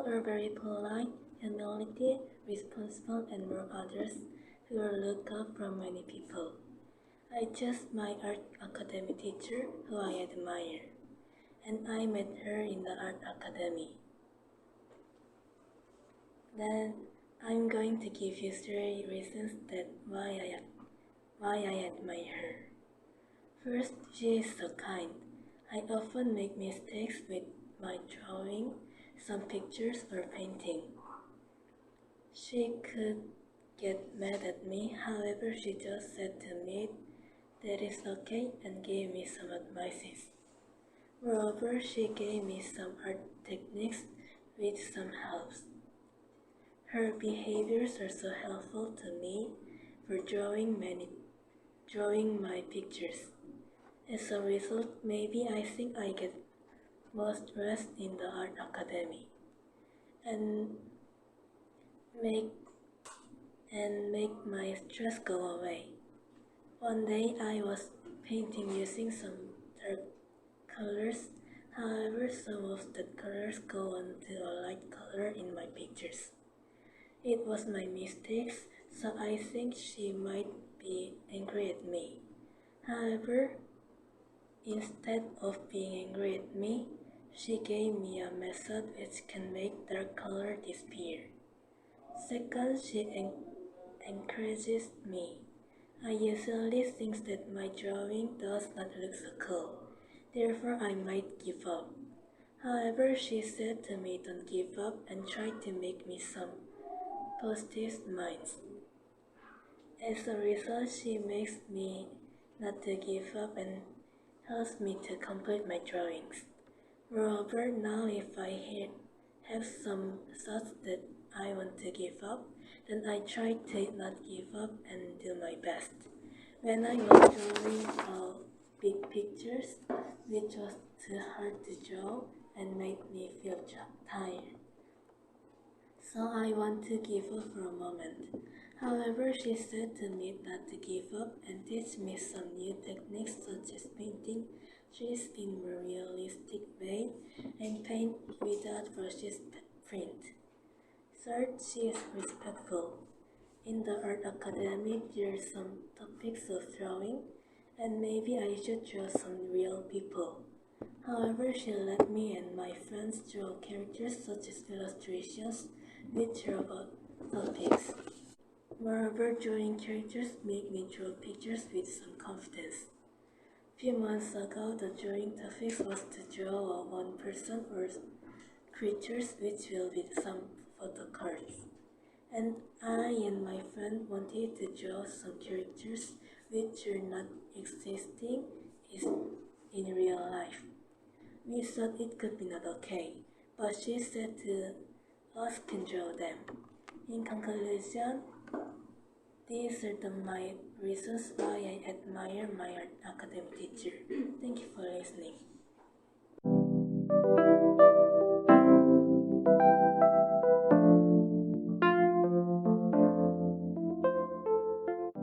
people are very polite, humility, responsible, and more others who are looked up from many people. I chose my art academy teacher who I admire, and I met her in the art academy. Then I'm going to give you 3 reasons that why I admire her. First, she is so kind. I often make mistakes with my drawing, some pictures, or painting. She could get mad at me, however she just said to me that is okay and gave me some advices. Moreover, she gave me some art techniques with some helps. Her behaviors are so helpful to me for drawing my pictures. As a result, maybe I think I get more stressed in the art academy and make my stress go away. One day I was painting using some dark colors. However, some of the colors go on to a light color in my pictures. It was my mistakes, so I think she might be angry at me. However, instead of being angry at me, she gave me a method which can make dark color disappear. Second, she encourages me. I usually think that my drawing does not look so cool, therefore I might give up. However, she said to me, don't give up, and tried to make me some positive minds. As a result, she makes me not to give up and helps me to complete my drawings. Moreover, now if I have some thoughts that I want to give up, then I try to not give up and do my best. When I was drawing big pictures, which was too hard to draw and made me feel tired, so I want to give up for a moment. However, she said to me not to give up and teach me some new techniques such as painting trees in a realistic way and paint without brushes print. Third, she is respectful. In the art academy, there are some topics of drawing, and maybe I should draw some real people. However, she let me and my friends draw characters such as illustrations with robot topics. Moreover, drawing characters make me draw pictures with some confidence. Few months ago, the drawing topic was to draw a one person or creatures which will be some photo cards. And I and my friend wanted to draw some characters which are not existing in real life. We thought it could be not okay, but she said to us can draw them. In conclusion, these are my reasons why I admire my art academy teacher. Thank you for listening.